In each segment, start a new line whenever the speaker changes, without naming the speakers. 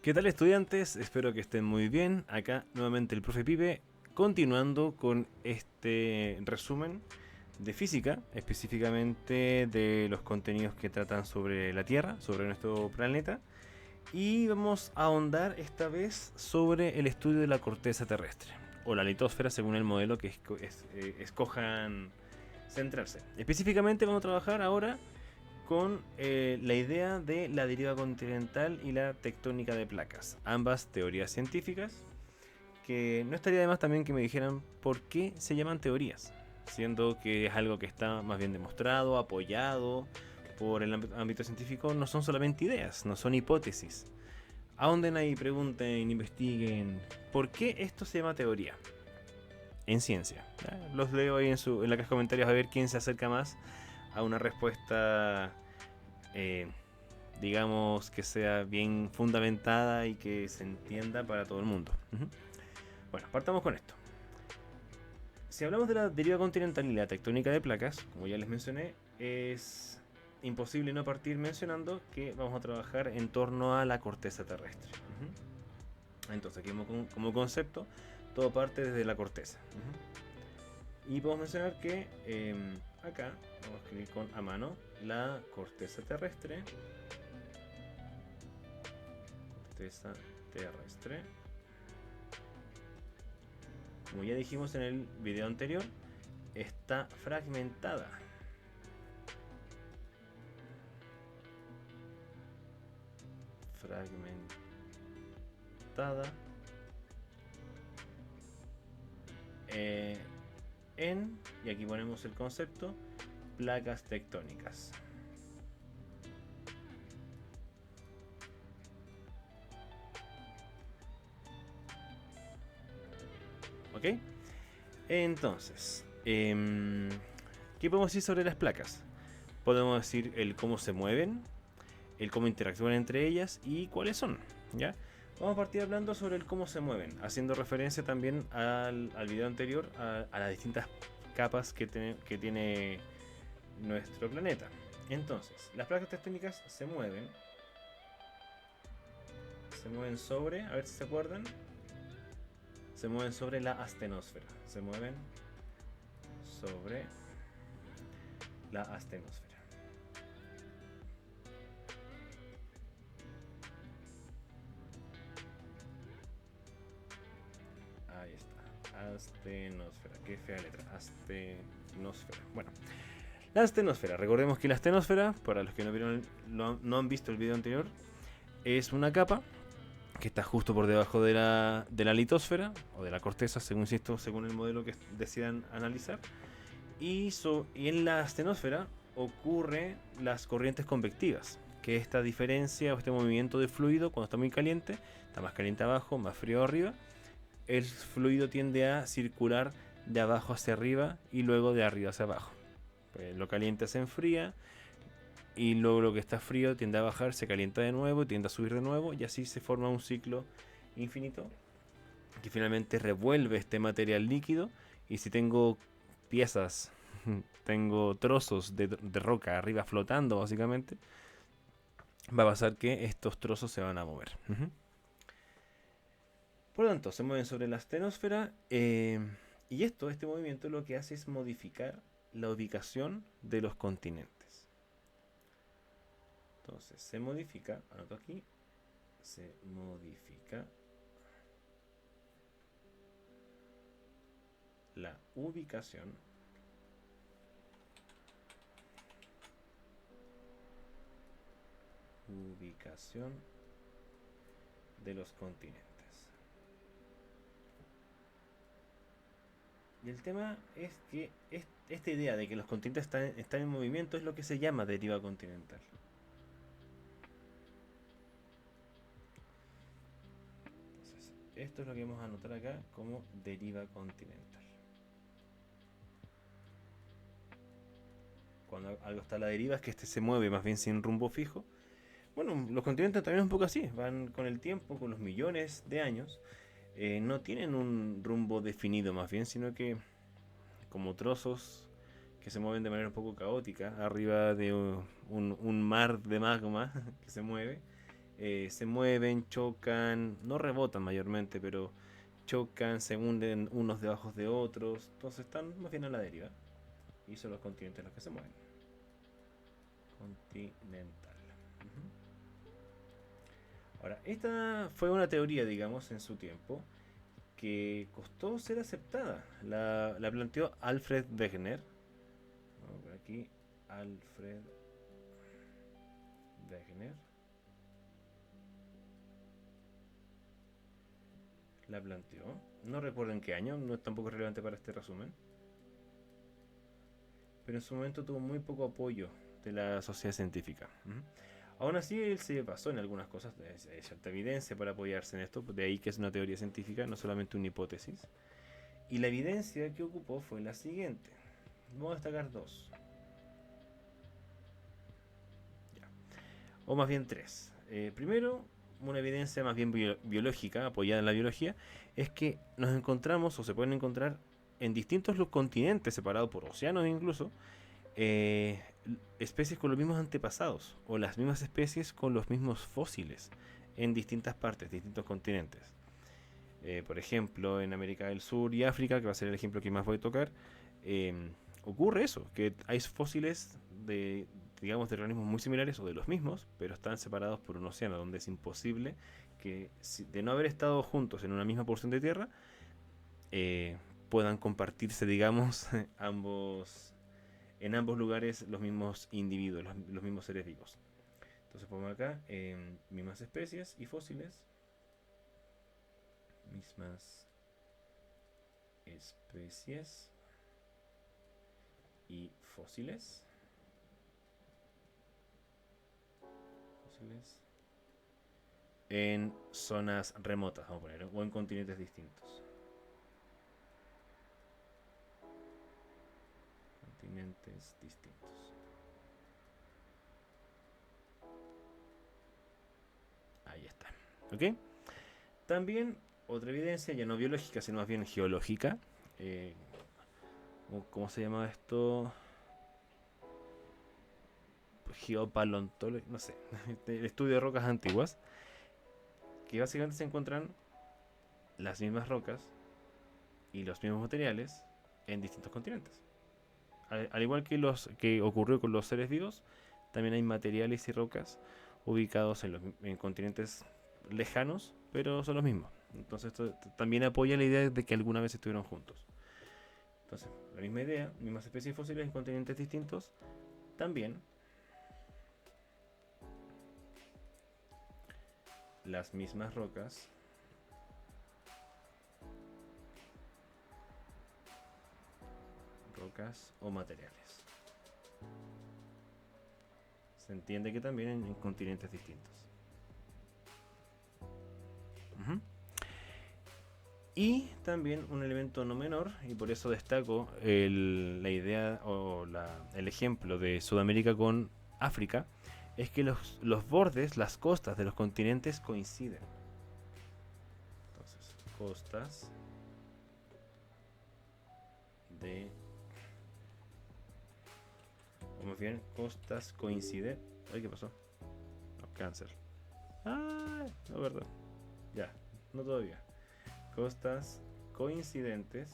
¿Qué tal, estudiantes? Espero que estén muy bien. Acá nuevamente el profe Pipe, continuando con este resumen de física, específicamente de los contenidos que tratan sobre la Tierra, sobre nuestro planeta. Y vamos a ahondar esta vez sobre el estudio de la corteza terrestre, o la litosfera según el modelo que escojan centrarse. Específicamente vamos a trabajar ahora con la idea de la deriva continental y la tectónica de placas. Ambas teorías científicas, que no estaría de más también que me dijeran por qué se llaman teorías, siendo que es algo que está más bien demostrado, apoyado por el ámbito científico. No son solamente ideas, no son hipótesis. Ahonden ahí, pregunten, investiguen por qué esto se llama teoría en ciencia. Los leo ahí en la caja de comentarios a ver quién se acerca más a una respuesta, eh, digamos, que sea bien fundamentada y que se entienda para todo el mundo. Bueno, partamos con esto. Si hablamos de la deriva continental y la tectónica de placas, como ya les mencioné, es imposible no partir mencionando que vamos a trabajar en torno a la corteza terrestre. Entonces, aquí como concepto, todo parte desde la corteza. Y podemos mencionar que acá, vamos a escribir con a mano, la corteza terrestre. Corteza terrestre. Como ya dijimos en el video anterior, está fragmentada. Fragmentada y aquí ponemos el concepto, placas tectónicas. ¿Ok? Entonces, ¿qué podemos decir sobre las placas? Podemos decir el cómo se mueven, el cómo interactúan entre ellas y cuáles son, ¿ya? Vamos a partir hablando sobre el cómo se mueven, haciendo referencia también al video anterior, a las distintas capas que tiene nuestro planeta. Entonces, las placas tectónicas se mueven sobre, a ver si se acuerdan, se mueven sobre la astenosfera, se mueven sobre la astenosfera. Ahí está, astenosfera, qué fea letra, astenosfera. Bueno, la astenosfera, recordemos que la astenosfera, para los que no han visto el video anterior, es una capa que está justo por debajo de la litosfera o de la corteza, según el modelo que decidan analizar. Y en la astenosfera ocurre las corrientes convectivas, que es esta diferencia o este movimiento de fluido cuando está muy caliente, está más caliente abajo, más frío arriba. El fluido tiende a circular de abajo hacia arriba y luego de arriba hacia abajo. Pues lo caliente se enfría y luego lo que está frío tiende a bajar, se calienta de nuevo y tiende a subir de nuevo, y así se forma un ciclo infinito que finalmente revuelve este material líquido. Y si tengo piezas, tengo trozos de roca arriba flotando básicamente, va a pasar que estos trozos se van a mover. Por lo tanto, se mueven sobre la astenosfera, y este movimiento lo que hace es modificar la ubicación de los continentes. Entonces se modifica, anoto aquí, se modifica la ubicación de los continentes. Y el tema es que esta idea de que los continentes están en movimiento es lo que se llama deriva continental. Entonces, esto es lo que vamos a anotar acá como deriva continental. Cuando algo está a la deriva es que este se mueve más bien sin rumbo fijo. Bueno, los continentes también es un poco así, van con el tiempo, con los millones de años, no tienen un rumbo definido más bien, sino que como trozos que se mueven de manera un poco caótica arriba de un mar de magma que se mueve. se mueven, chocan, no rebotan mayormente, pero chocan, se hunden unos debajo de otros, entonces están más bien a la deriva. Y son los continentes los que se mueven. Continental. Ahora, esta fue una teoría, digamos, en su tiempo, que costó ser aceptada. La planteó Alfred Wegener. Vamos por aquí, Alfred Wegener. La planteó. No recuerdo en qué año, no es tampoco relevante para este resumen. Pero en su momento tuvo muy poco apoyo de la sociedad científica. Aún así, él se basó en algunas cosas, hay cierta evidencia para apoyarse en esto, de ahí que es una teoría científica, no solamente una hipótesis. Y la evidencia que ocupó fue la siguiente. Vamos a destacar dos. Ya. O más bien tres. Primero, una evidencia más bien biológica, apoyada en la biología, es que nos encontramos, o se pueden encontrar, en distintos continentes, separados por océanos incluso, eh, especies con los mismos antepasados, o las mismas especies con los mismos fósiles, en distintas partes, distintos continentes. Por ejemplo, en América del Sur y África, que va a ser el ejemplo que más voy a tocar, eh, ocurre eso, que hay fósiles de, digamos, de organismos muy similares o de los mismos, pero están separados por un océano, donde es imposible que, de no haber estado juntos en una misma porción de tierra, eh, puedan compartirse, digamos, ambos, en ambos lugares los mismos individuos, los mismos seres vivos. Entonces pongo acá mismas especies y fósiles. Mismas especies y fósiles. Fósiles en zonas remotas, vamos a poner, o en continentes distintos. Continentes distintos. Ahí está. ¿Ok? También otra evidencia, ya no biológica, sino más bien geológica. ¿Cómo se llama esto? Geopaleontología, no sé. El estudio de rocas antiguas. Que básicamente se encuentran las mismas rocas y los mismos materiales en distintos continentes. Al igual que los que ocurrió con los seres vivos, también hay materiales y rocas ubicados en continentes lejanos, pero son los mismos. Entonces esto también apoya la idea de que alguna vez estuvieron juntos. Entonces, la misma idea, mismas especies fósiles en continentes distintos, también las mismas rocas o materiales. Se entiende que también en continentes distintos. Y también un elemento no menor, y por eso destaco la idea o el ejemplo de Sudamérica con África, es que los bordes, las costas de los continentes coinciden. Entonces, costas de... Vamos bien, costas coinciden. Ay, ¿qué pasó? No, cáncer. Ah, no, verdad. Ya, no todavía. Costas coincidentes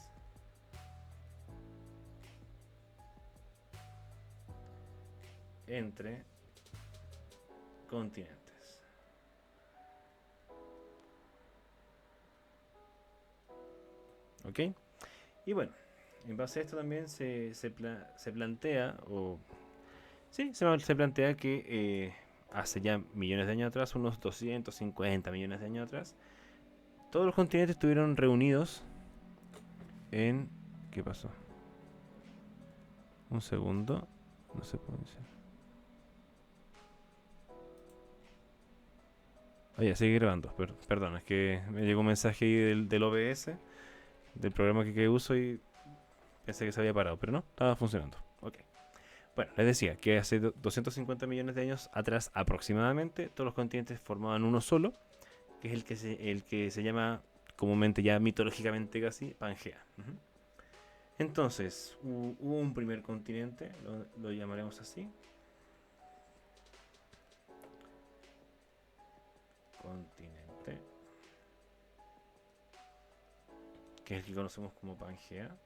entre continentes. ¿Ok? Y bueno, en base a esto también se plantea, o sí, se plantea que hace ya millones de años atrás, unos 250 millones de años atrás, todos los continentes estuvieron reunidos en... ¿Qué pasó? Un segundo. No se puede decir. Oye, sigue grabando. Perdón, es que me llegó un mensaje ahí del OBS, del programa que uso, y pensé que se había parado, pero no, estaba funcionando. Ok. Bueno, les decía que hace 250 millones de años atrás aproximadamente, todos los continentes formaban uno solo, que es el que se llama comúnmente, ya mitológicamente casi, Pangea. Entonces, hubo un primer continente, lo llamaremos así. continente, que es el que conocemos como Pangea.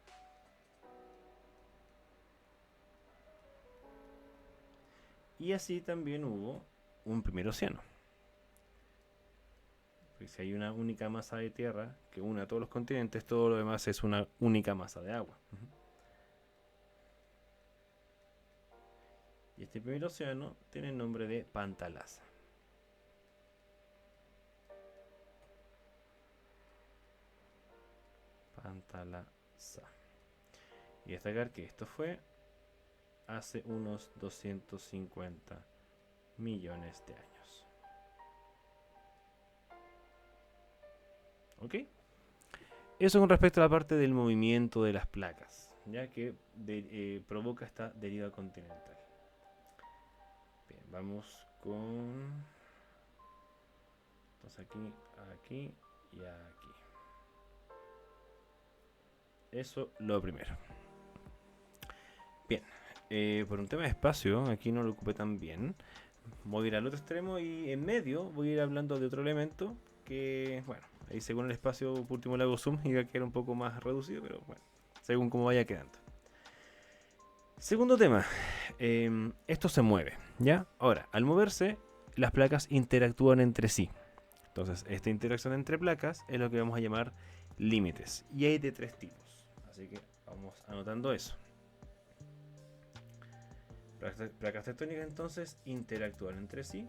Y así también hubo un primer océano. Porque si hay una única masa de tierra que une a todos los continentes, todo lo demás es una única masa de agua. Y este primer océano tiene el nombre de Pantalasa. Pantalasa. Y destacar que esto fue hace unos 250 millones de años. ¿Ok? Eso con respecto a la parte del movimiento de las placas, ya que provoca esta deriva continental. Bien, vamos con... Entonces aquí y aquí. Eso lo primero. Bien, por un tema de espacio, aquí no lo ocupé tan bien. Voy a ir al otro extremo y en medio voy a ir hablando de otro elemento que, bueno, ahí según el espacio, por último le hago zoom y va a quedar un poco más reducido, pero bueno, según cómo vaya quedando. Segundo tema, esto se mueve, ¿ya? Ahora, al moverse, las placas interactúan entre sí. Entonces, esta interacción entre placas es lo que vamos a llamar límites. Y hay de tres tipos, así que vamos anotando eso. Placas tectónicas entonces interactúan entre sí.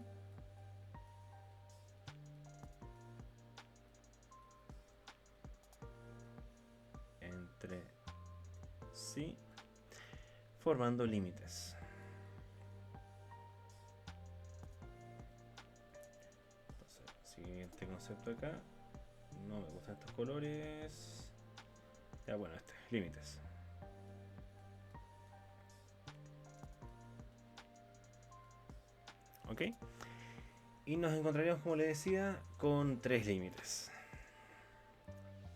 Entre sí, formando límites. Entonces, siguiente concepto acá. No me gustan estos colores. Ya bueno, límites. ¿Ok? Y nos encontraríamos, como les decía, con tres límites.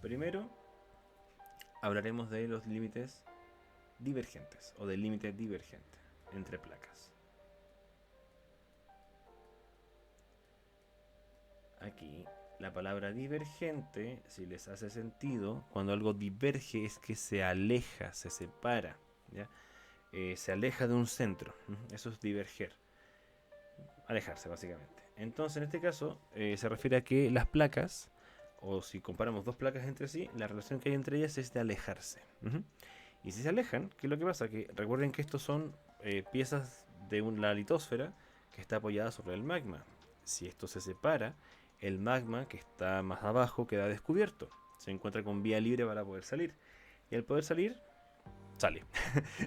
Primero, hablaremos de los límites divergentes o del límite divergente entre placas. Aquí, la palabra divergente, si les hace sentido, cuando algo diverge es que se aleja, se separa, ¿ya? Se aleja de un centro. Eso es diverger. Alejarse, básicamente. Entonces, en este caso, se refiere a que las placas, o si comparamos dos placas entre sí, la relación que hay entre ellas es de alejarse. Y si se alejan, ¿qué es lo que pasa? Que recuerden que estos son piezas de la litosfera que está apoyada sobre el magma. Si esto se separa, el magma que está más abajo queda descubierto. Se encuentra con vía libre para poder salir. Y al poder salir, sale.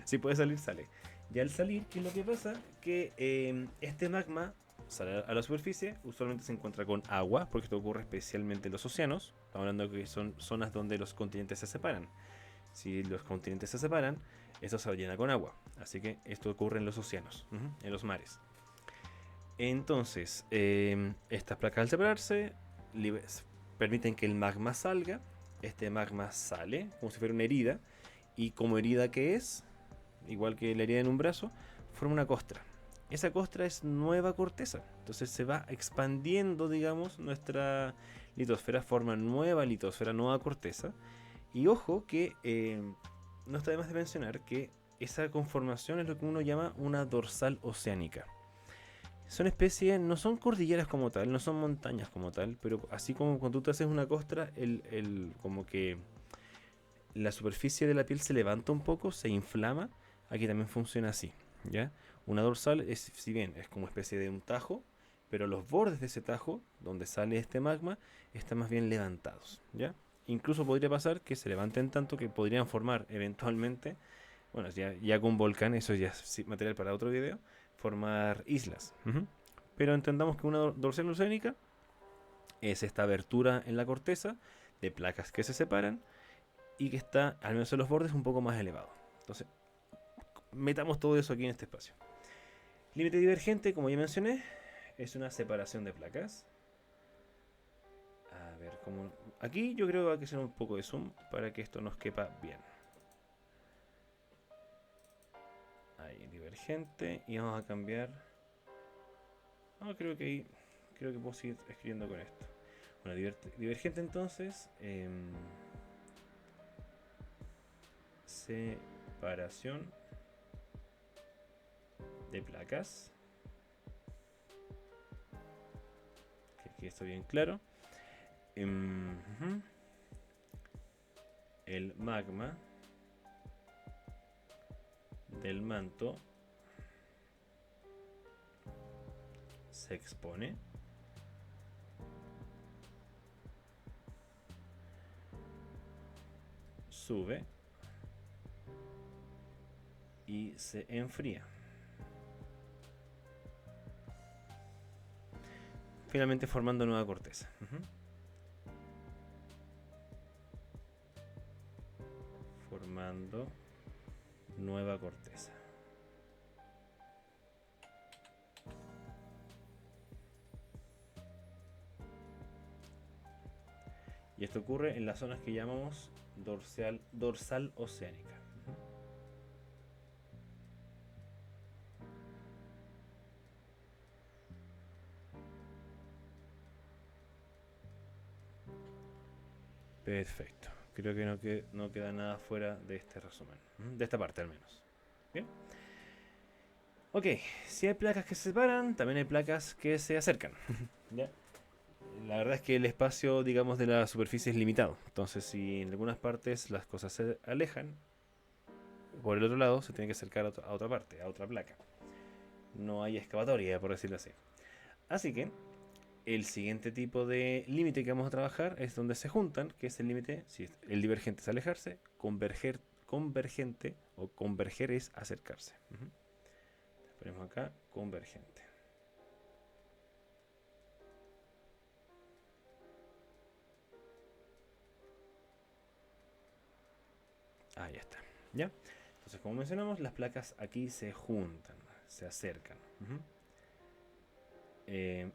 Si puede salir, sale. Y al salir, ¿qué es lo que pasa? Que este magma sale a la superficie, usualmente se encuentra con agua, porque esto ocurre especialmente en los océanos. Estamos hablando de que son zonas donde los continentes se separan. Si los continentes se separan, esto se llena con agua. Así que esto ocurre en los océanos, en los mares. Entonces, estas placas al separarse permiten que el magma salga. Este magma sale como si fuera una herida. Y como herida que es, igual que la herida en un brazo, forma una costra. Esa costra es nueva corteza. Entonces se va expandiendo, digamos, nuestra litosfera, forma nueva litosfera, nueva corteza. Y ojo que no está de más de mencionar que esa conformación es lo que uno llama una dorsal oceánica. Son especies, no son cordilleras como tal, no son montañas como tal, pero así como cuando tú te haces una costra, como que la superficie de la piel se levanta un poco, se inflama, aquí también funciona así, ¿ya? Una dorsal es, si bien es como especie de un tajo, pero los bordes de ese tajo, donde sale este magma, están más bien levantados, ¿ya? Incluso podría pasar que se levanten tanto que podrían formar eventualmente, bueno, ya con volcán, eso ya es material para otro video, formar islas. Pero entendamos que una dorsal oceánica es esta abertura en la corteza de placas que se separan y que está, al menos en los bordes, un poco más elevado. Entonces, metamos todo eso aquí en este espacio. Límite divergente, como ya mencioné, es una separación de placas. A ver, como aquí yo creo que hay que hacer un poco de zoom para que esto nos quepa bien. Ahí, divergente. Y vamos a cambiar. No, creo que creo que puedo seguir escribiendo con esto. Bueno, divergente entonces. Separación de placas. Que aquí está bien claro. El magma del manto se expone sube y se enfría. Finalmente formando nueva corteza. Formando nueva corteza. Y esto ocurre en las zonas que llamamos dorsal oceánica. Perfecto. Creo que no queda nada fuera de este resumen. De esta parte al menos. Bien. Ok, si hay placas que se separan, también hay placas que se acercan. ¿Ya? La verdad es que el espacio, digamos, de la superficie es limitado. Entonces, si en algunas partes las cosas se alejan, por el otro lado se tiene que acercar a otra parte, a otra placa. No hay excavatoria, por decirlo así. Así que el siguiente tipo de límite que vamos a trabajar es donde se juntan, que es el límite, si el divergente es alejarse, convergente o converger es acercarse. Ponemos acá convergente. Ahí está. ¿Ya? Entonces, como mencionamos, las placas aquí se juntan, se acercan.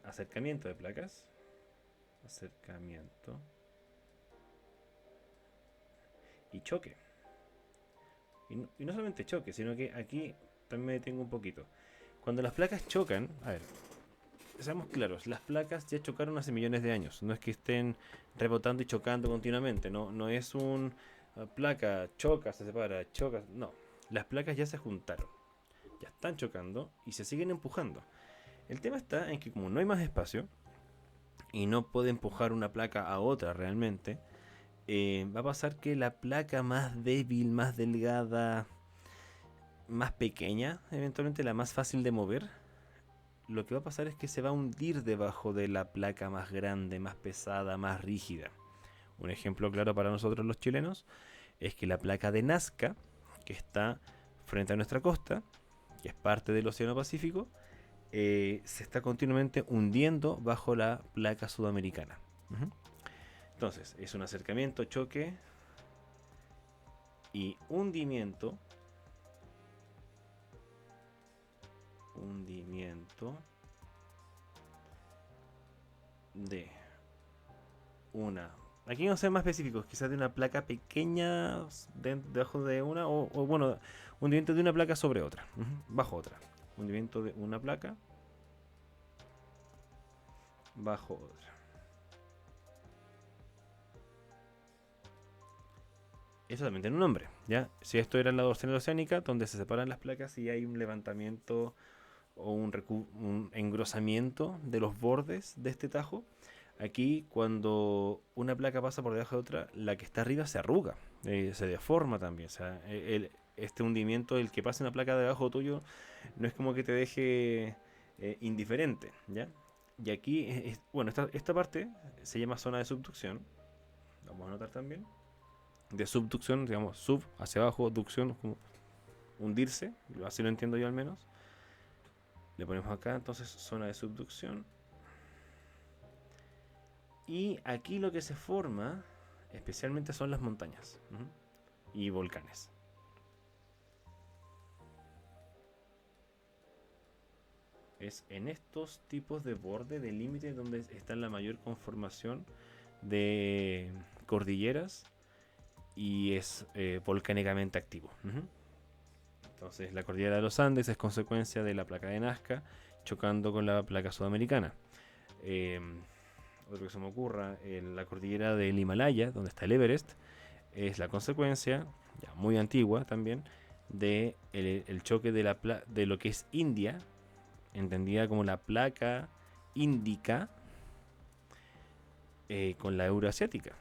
Acercamiento de placas. Acercamiento. Y choque. Y no solamente choque, sino que aquí también me detengo un poquito. Cuando las placas chocan, a ver, seamos claros, las placas ya chocaron hace millones de años. No es que estén rebotando y chocando continuamente. No es un placa, choca, se separa, choca. No, las placas ya se juntaron. Ya están chocando y se siguen empujando. El tema está en que como no hay más espacio y no puede empujar una placa a otra realmente, va a pasar que la placa más débil, más delgada, más pequeña, eventualmente la más fácil de mover, lo que va a pasar es que se va a hundir debajo de la placa más grande, más pesada, más rígida. Un ejemplo claro para nosotros los chilenos es que la placa de Nazca, que está frente a nuestra costa, que es parte del Océano Pacífico, se está continuamente hundiendo bajo la placa sudamericana. Entonces, es un acercamiento, choque y hundimiento. De una. Aquí vamos a ser más específicos, quizás de una placa pequeña debajo de una, o bueno, hundimiento de una placa sobre otra, bajo otra. Hundimiento de una placa bajo otra. Eso también tiene un nombre, ¿ya? Si esto era en la dorsal oceánica, donde se separan las placas y hay un levantamiento o un engrosamiento de los bordes de este tajo, aquí cuando una placa pasa por debajo de otra, la que está arriba se arruga, se deforma también. O sea, este hundimiento, el que pase una placa debajo tuyo, no es como que te deje indiferente, ¿ya? Y aquí, bueno, esta parte se llama zona de subducción. Vamos a notar también. De subducción, digamos, sub hacia abajo, ducción, como hundirse, así lo entiendo yo al menos. Le ponemos acá entonces zona de subducción. Y aquí lo que se forma especialmente son las montañas y volcanes. Es en estos tipos de borde, de límite, donde está la mayor conformación de cordilleras y es volcánicamente activo. Entonces la cordillera de los Andes es consecuencia de la placa de Nazca chocando con la placa sudamericana. Otro que se me ocurra, la cordillera del Himalaya, donde está el Everest, es la consecuencia, ya muy antigua también, de el choque de lo que es India, entendida como la placa índica, con la euroasiática.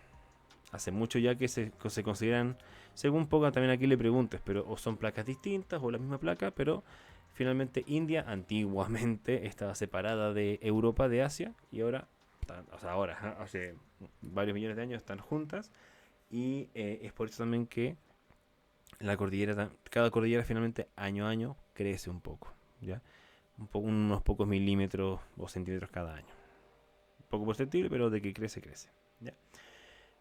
Hace mucho ya que se consideran, según poco también aquí le preguntes, pero o son placas distintas o la misma placa, pero finalmente India antiguamente estaba separada de Europa, de Asia, y ahora, o sea, ahora, hace varios millones de años están juntas, y es por eso también que la cordillera, cada cordillera finalmente año a año crece un poco, ¿ya? Unos pocos milímetros o centímetros cada año. Un poco perceptible, pero de que crece, crece, ¿ya?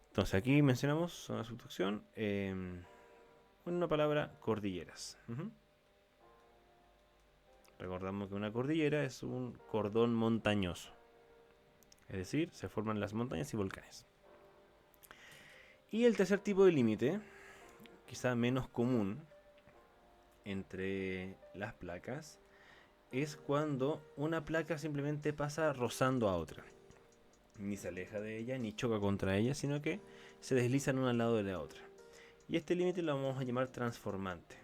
Entonces aquí mencionamos una subducción, una palabra, cordilleras. Recordamos que una cordillera es un cordón montañoso, es decir, se forman las montañas y volcanes. Y el tercer tipo de límite, quizá menos común entre las placas, es cuando una placa simplemente pasa rozando a otra. Ni se aleja de ella, ni choca contra ella, sino que se deslizan una al lado de la otra. Y este límite lo vamos a llamar transformante.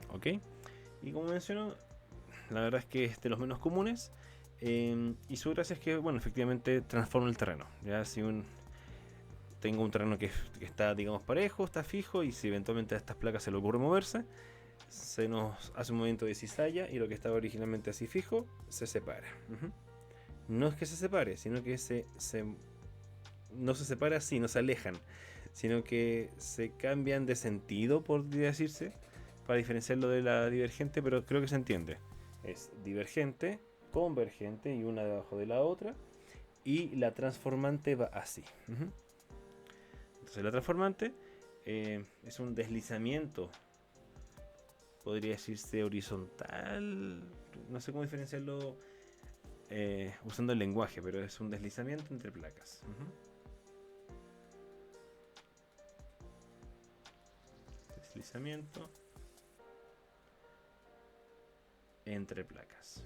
¿Ok? Y como menciono, la verdad es que es de los menos comunes. Y su gracia es que, bueno, efectivamente transforma el terreno. Ya si tengo un terreno que está, digamos, parejo, está fijo, y si eventualmente a estas placas se le ocurre moverse, se nos hace un movimiento de cizalla y lo que estaba originalmente así fijo se separa. No es que se separe, sino que no se separa así, no se alejan, sino que se cambian de sentido, por decirse, para diferenciarlo de la divergente, pero creo que se entiende. Es divergente, convergente y una debajo de la otra, y la transformante va así. Entonces la transformante es un deslizamiento, podría decirse horizontal, no sé cómo diferenciarlo usando el lenguaje, pero es un deslizamiento entre placas. Deslizamiento entre placas.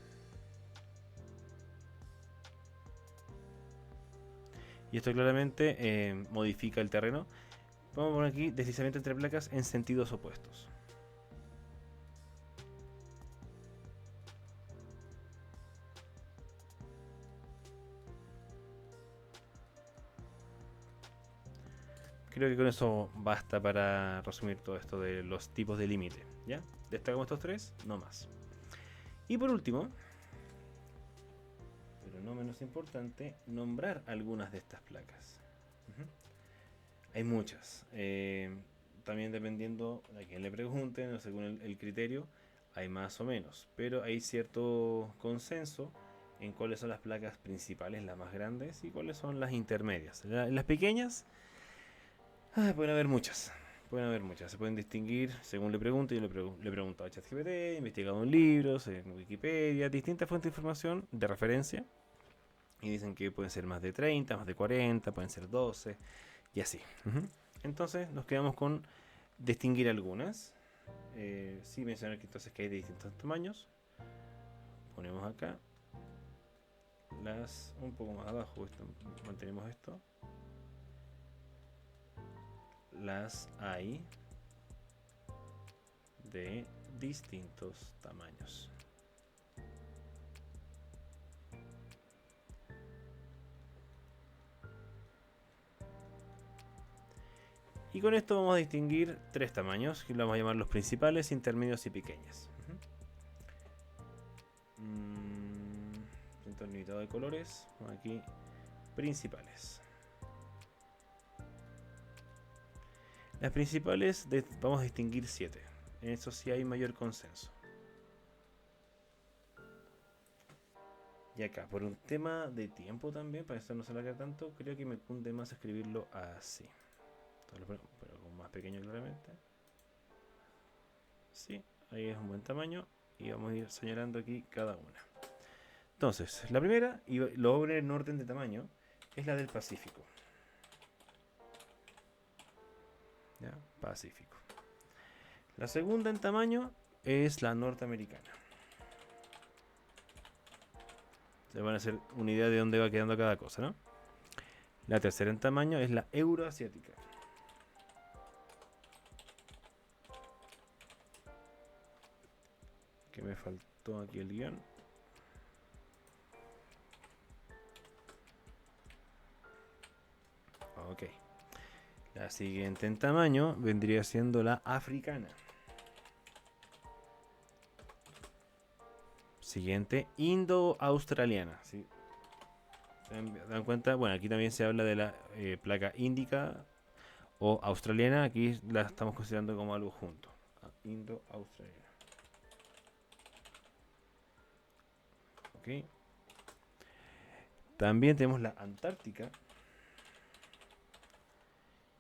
Y esto claramente modifica el terreno. Vamos a poner aquí deslizamiento entre placas en sentidos opuestos. Creo que con eso basta para resumir todo esto de los tipos de límite. ¿Ya? Destacamos estos tres, no más. Y por último, pero no menos importante, nombrar algunas de estas placas. Hay muchas. También dependiendo de a quién le pregunten, o según el criterio, hay más o menos. Pero hay cierto consenso en cuáles son las placas principales, las más grandes, y cuáles son las intermedias. Las pequeñas, pueden haber muchas. Pueden haber muchas. Se pueden distinguir según le pregunto. Yo le pregunto a ChatGPT, he investigado en libros, en Wikipedia, distintas fuentes de información de referencia. Y dicen que pueden ser más de 30, más de 40, pueden ser 12 y así. Entonces nos quedamos con distinguir algunas. Sí mencionar que entonces que hay de distintos tamaños. Ponemos acá las un poco más abajo, mantenemos esto. Las hay de distintos tamaños. Y con esto vamos a distinguir tres tamaños, que lo vamos a llamar los principales, intermedios y pequeños. Un limitado de colores, aquí principales. Las principales vamos a distinguir 7. En eso sí hay mayor consenso. Y acá, por un tema de tiempo también, para que esto no se alargue tanto, creo que me cunde más escribirlo así. Pero con más pequeño claramente. Sí, ahí es un buen tamaño. Y vamos a ir señalando aquí cada una. Entonces, la primera, y lo voy a poner en orden de tamaño, es la del Pacífico. ¿Ya? Pacífico. La segunda en tamaño es la norteamericana. Se van a hacer una idea de dónde va quedando cada cosa, ¿no? La tercera en tamaño es la euroasiática. Que me faltó aquí el guión. Ok. La siguiente en tamaño vendría siendo la africana. Siguiente, indo-australiana. ¿Sí? ¿Se dan cuenta? Bueno, aquí también se habla de la placa índica o australiana. Aquí la estamos considerando como algo junto. Indo-australiana. Ok. También tenemos la antártica.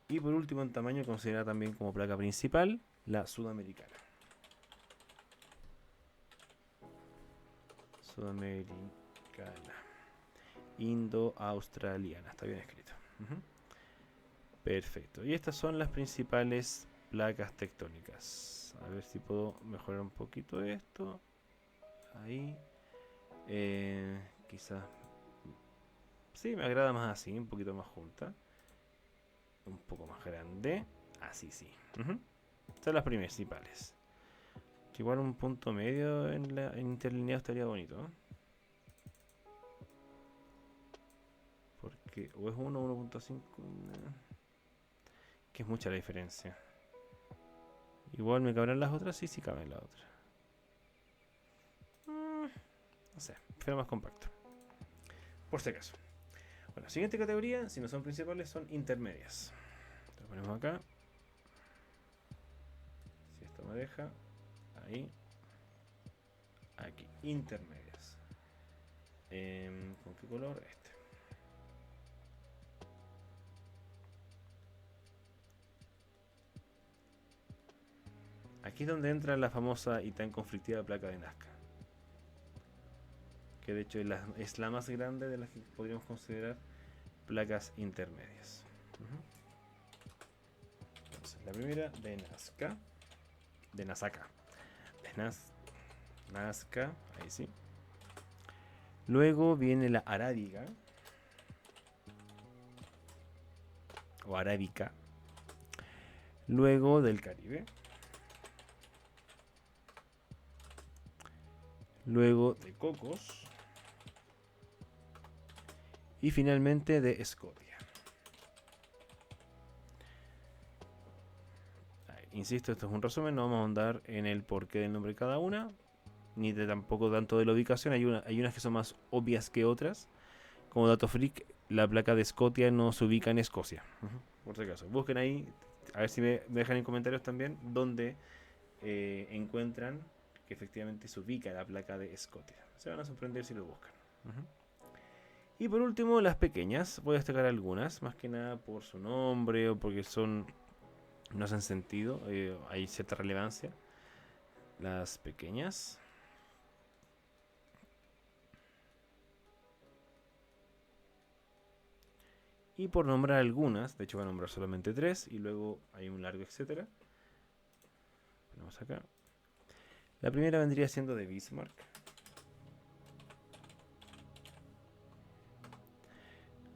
Y por último, en tamaño, considerada también como placa principal, la sudamericana. Sudamericana. Indo-australiana. Está bien escrito. Perfecto. Y estas son las principales placas tectónicas. A ver si puedo mejorar un poquito esto. Ahí. Quizás. Sí, me agrada más así, un poquito más junta. Un poco más grande. Así sí. Estas son las principales. Igual un punto medio en interlineado estaría bonito, ¿no? Porque o es 1 o 1.5. Que es mucha la diferencia. Igual me cabrán las otras, sí caben las otras. No sé, prefiero más compacto. Por si acaso. Bueno, siguiente categoría, si no son principales, son intermedias. Lo ponemos acá. Si esto me deja. Ahí. Aquí, intermedias. ¿Con qué color? Este. Aquí es donde entra la famosa y tan conflictiva placa de Nazca. Que de hecho es la más grande de las que podríamos considerar placas intermedias. Entonces, la primera de Nazca. De Nasaka. De Nazca, ahí sí. Luego viene la arábiga. O arábica. Luego del Caribe. Luego de Cocos. Y finalmente de Escocia. Insisto, esto es un resumen, no vamos a ahondar en el porqué del nombre de cada una, ni de tampoco tanto de la ubicación. Hay unas que son más obvias que otras. Como dato freak, la placa de Escocia no se ubica en Escocia. Por si acaso, busquen ahí, a ver si me dejan en comentarios también dónde encuentran que efectivamente se ubica la placa de Escocia. Se van a sorprender si lo buscan. Y por último, las pequeñas. Voy a destacar algunas, más que nada por su nombre o porque no hacen sentido, hay cierta relevancia. Las pequeñas. Y por nombrar algunas, de hecho voy a nombrar solamente 3 y luego hay un largo etcétera. Ponemos acá. La primera vendría siendo de Bismarck.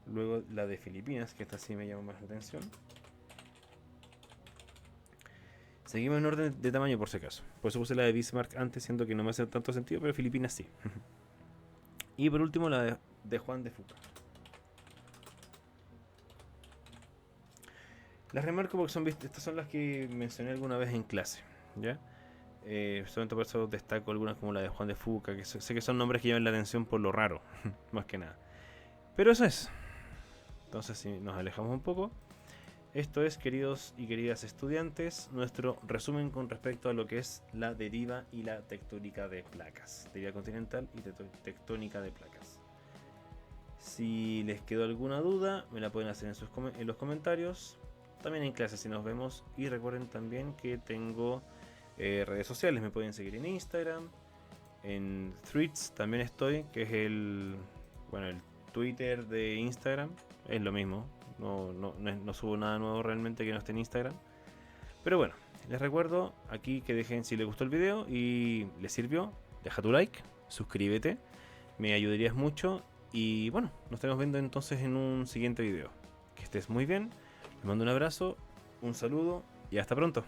Luego la de Filipinas, que esta sí me llama más la atención. Seguimos en orden de tamaño por si acaso. Por eso puse la de Bismarck antes, siendo que no me hace tanto sentido, pero Filipinas sí. Y por último la de Juan de Fuca. Las remarco porque estas son las que mencioné alguna vez en clase, ¿ya? Solamente por eso destaco algunas como la de Juan de Fuca, que sé que son nombres que llaman la atención por lo raro, más que nada. Pero eso es. Entonces, si nos alejamos un poco, esto es, queridos y queridas estudiantes, nuestro resumen con respecto a lo que es la deriva y la tectónica de placas. Deriva continental y tectónica de placas. Si les quedó alguna duda, me la pueden hacer en los comentarios. También en clase si nos vemos. Y recuerden también que tengo redes sociales. Me pueden seguir en Instagram. En Threads también estoy. Que es el Twitter de Instagram. Es lo mismo. No subo nada nuevo realmente que no esté en Instagram. Pero bueno, les recuerdo aquí que dejen si les gustó el video y les sirvió, deja tu like, suscríbete, me ayudarías mucho. Y bueno, nos estamos viendo entonces en un siguiente video. Que estés muy bien, les mando un abrazo, un saludo y hasta pronto.